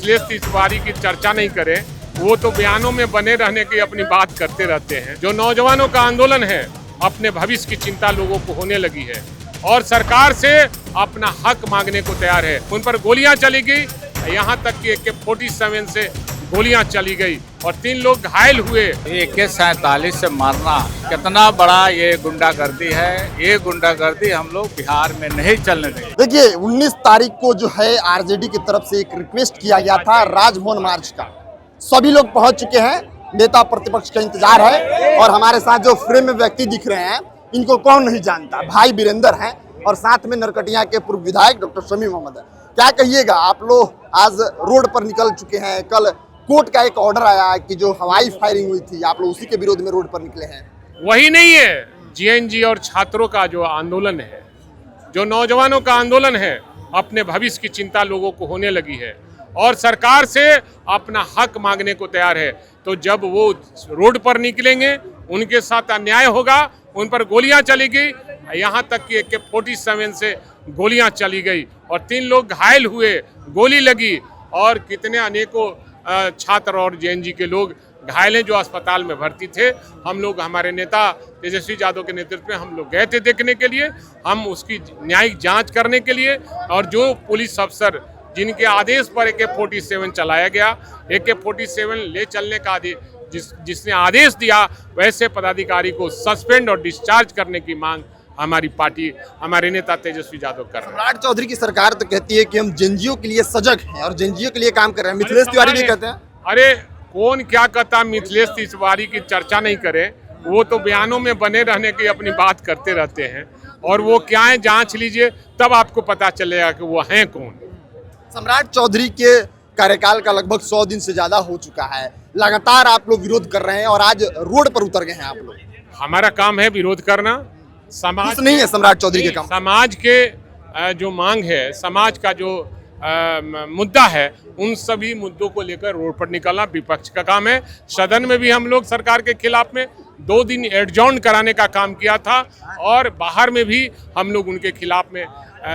मिथिलेश तिवारी की चर्चा नहीं करें। वो तो बयानों में बने रहने की अपनी बात करते रहते हैं। जो नौजवानों का आंदोलन है, अपने भविष्य की चिंता लोगों को होने लगी है और सरकार से अपना हक मांगने को तैयार है। उन पर गोलियां चली गई, यहाँ तक कि AK-47 से गोलियां चली गई और 3 लोग घायल हुए। AK-47 से मारना कितना बड़ा ये गुंडागर्दी है। ये गुंडागर्दी हम लोग बिहार में नहीं चलने देंगे। देखिए 19 तारीख को जो है आरजेडी की तरफ से एक रिक्वेस्ट किया गया था राजभवन मार्च का। सभी लोग पहुंच चुके हैं, नेता प्रतिपक्ष का इंतजार है और हमारे साथ जो फ्रेम में व्यक्ति दिख रहे हैं इनको कौन नहीं जानता, भाई वीरेंद्र हैं और साथ में नरकटिया के पूर्व विधायक डॉक्टर शमीम मोहम्मद है। क्या कहिएगा, आप लोग आज रोड पर निकल चुके हैं। कल कोर्ट का एक ऑर्डर आया कि जो हवाई फायरिंग हुई थी, आप लोग उसी के विरोध में रोड पर निकले हैं। वही नहीं है, JNG और छात्रों का जो आंदोलन है, जो नौजवानों का आंदोलन है, अपने भविष्य की चिंता लोगों को होने लगी है और सरकार से अपना हक मांगने को तैयार है। तो जब वो रोड पर निकलेंगे, उनके साथ अन्याय होगा, उन पर गोलियां चली गई, यहाँ तक कि AK-47 से गोलियां चली गई और 3 लोग घायल हुए, गोली लगी और कितने अनेकों छात्र और JNG के लोग घायल हैं जो अस्पताल में भर्ती थे। हम लोग, हमारे नेता तेजस्वी यादव के नेतृत्व में हम लोग गए थे देखने के लिए, हम उसकी न्यायिक जांच करने के लिए। और जो पुलिस अफसर जिनके आदेश पर AK-47 चलाया गया, AK-47 ले चलने का आदेश जिसने आदेश दिया, वैसे पदाधिकारी को सस्पेंड और डिस्चार्ज करने की मांग हमारी पार्टी, हमारे नेता तेजस्वी यादव कर रहे हैं। सम्राट चौधरी की सरकार तो कहती है कि हम जेएनजीओ के लिए सजग हैं और जेएनजीओ के लिए काम कर रहे हैं। मिथिलेश तिवारी भी कहते हैं। अरे कौन क्या कहता, मिथिलेश तिवारी की चर्चा नहीं करें। वो तो बयानों में बने रहने की अपनी बात करते रहते हैं और वो क्या है, जांच लीजिए तब आपको पता चलेगा कि वो हैं कौन। सम्राट चौधरी के कार्यकाल का लगभग 100 दिन से ज्यादा हो चुका है, लगातार आप लोग विरोध कर रहे हैं और आज रोड पर उतर गए हैं आप लोग। हमारा काम है विरोध करना, समाज नहीं है सम्राट चौधरी के काम। समाज के जो मांग है, समाज का जो मुद्दा है, उन सभी मुद्दों को लेकर रोड पर निकलना विपक्ष का काम है। सदन में भी हम लोग सरकार के खिलाफ में 2 दिन एडजॉर्न कराने का काम किया था और बाहर में भी हम लोग उनके खिलाफ में,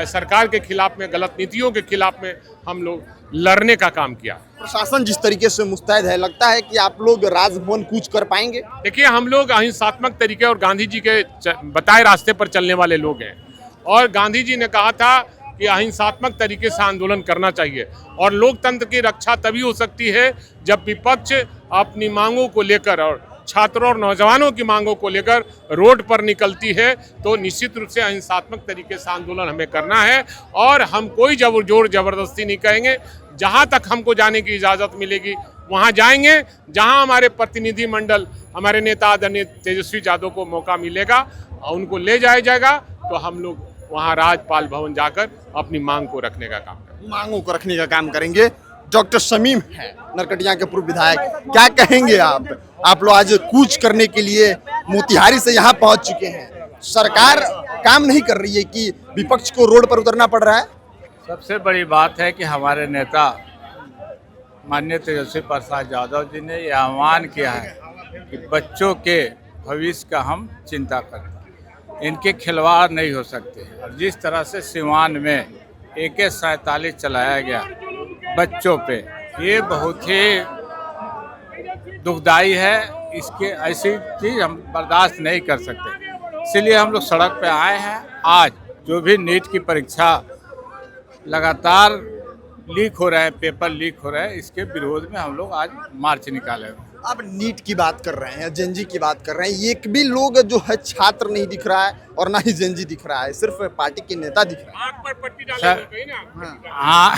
सरकार के खिलाफ में, गलत नीतियों के खिलाफ में हम लोग लड़ने का काम किया। प्रशासन जिस तरीके से मुस्तैद है, लगता है कि आप लोग राजभवन कूच कर पाएंगे। देखिए, हम लोग अहिंसात्मक तरीके और गांधी जी के बताए रास्ते पर चलने वाले लोग हैं और गांधी जी ने कहा था कि अहिंसात्मक तरीके से आंदोलन करना चाहिए और लोकतंत्र की रक्षा तभी हो सकती है जब विपक्ष अपनी मांगों को लेकर और छात्रों और नौजवानों की मांगों को लेकर रोड पर निकलती है। तो निश्चित रूप से अहिंसात्मक तरीके से आंदोलन हमें करना है और हम कोई जोर जबरदस्ती नहीं करेंगे। जहां तक हमको जाने की इजाज़त मिलेगी वहां जाएंगे, जहां हमारे प्रतिनिधि मंडल, हमारे नेता आदरणीय तेजस्वी यादव को मौका मिलेगा और उनको ले जाया जाएगा, तो हम लोग वहां राजपाल भवन जाकर अपनी मांग को रखने का काम करेंगे। मांगों को रखने का काम करेंगे। डॉक्टर शमीम है, नरकटिया के पूर्व विधायक, क्या कहेंगे आप लोग आज कूच करने के लिए मोतिहारी से यहाँ पहुँच चुके हैं। सरकार काम नहीं कर रही है कि विपक्ष को रोड पर उतरना पड़ रहा है। सबसे बड़ी बात है कि हमारे नेता माननीय तेजस्वी प्रसाद यादव जी ने यह आह्वान किया है कि बच्चों के भविष्य का हम चिंता करते हैं, इनके खिलवाड़ नहीं हो सकते। और जिस तरह से सिवान में AK-47 चलाया गया बच्चों पे, ये बहुत ही दुखदाई है। इसके ऐसी चीज़ हम बर्दाश्त नहीं कर सकते, इसलिए हम लोग सड़क पे आए हैं। आज जो भी नीट की परीक्षा लगातार लीक हो रहे हैं, पेपर लीक हो रहे हैं, इसके विरोध में हम लोग आज मार्च निकाले हैं। आप नीट की बात कर रहे हैं, जेएनजी की बात कर रहे हैं, एक भी लोग जो है छात्र नहीं दिख रहा है और ना ही जेएनजी दिख रहा है, सिर्फ पार्टी के नेता दिख रहा है। आँख पर पट्टी डालेंगे ना। हाँ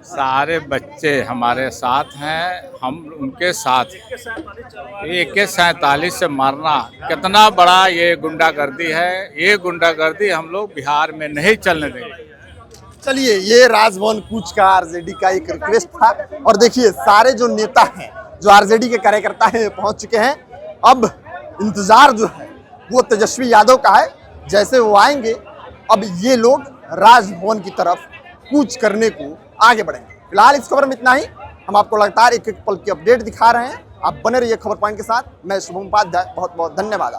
सारे बच्चे हमारे साथ हैं, हम उनके साथ। AK-47 से मारना कितना बड़ा ये गुंडागर्दी है। ये गुंडागर्दी हम लोग बिहार में नहीं चलने देंगे। चलिए, ये राजभवन कूच का आरजेडी का एक रिक्वेस्ट था और देखिए सारे जो नेता हैं, जो आरजेडी के कार्यकर्ता हैं, पहुंच चुके हैं। अब इंतजार जो है वो तेजस्वी यादव का है, जैसे वो आएंगे अब ये लोग राजभवन की तरफ कूच करने को आगे बढ़ेंगे। फिलहाल इस खबर में इतना ही। हम आपको लगातार एक एक पल की अपडेट दिखा रहे हैं। आप बने रहिए खबर पॉइंट के साथ। मैं शुभम उपाध्याय, बहुत बहुत धन्यवाद।